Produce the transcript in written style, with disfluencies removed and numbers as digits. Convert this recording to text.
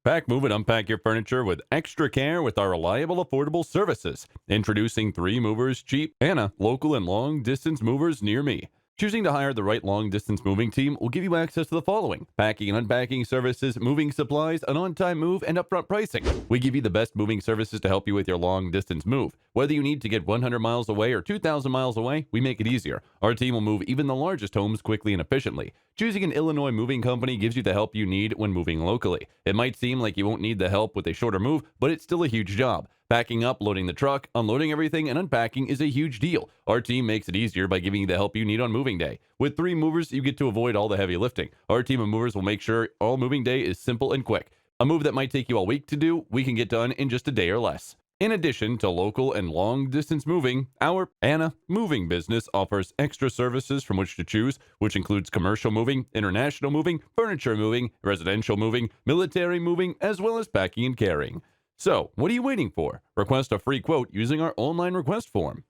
Pack, move, and unpack your furniture with extra care with our reliable, affordable services. Introducing 3 movers, cheap, Anna, local and long distance movers near me. Choosing to hire the right long distance moving team will give you access to the following: packing and unpacking services, moving supplies, an on time move, and upfront pricing. We give you the best moving services to help you with your long distance move. Whether you need to get 100 miles away or 2,000 miles away, we make it easier. Our team will move even the largest homes quickly and efficiently. Choosing an Illinois moving company gives you the help you need when moving locally. It might seem like you won't need the help with a shorter move, but it's still a huge job. Packing up, loading the truck, unloading everything, and unpacking is a huge deal. Our team makes it easier by giving you the help you need on moving day. With 3 movers, you get to avoid all the heavy lifting. Our team of movers will make sure all moving day is simple and quick. A move that might take you all week to do, we can get done in just a day or less. In addition to local and long distance moving, our Anna moving business offers extra services from which to choose, which includes commercial moving, international moving, furniture moving, residential moving, military moving, as well as packing and carrying. So, what are you waiting for? Request a free quote using our online request form.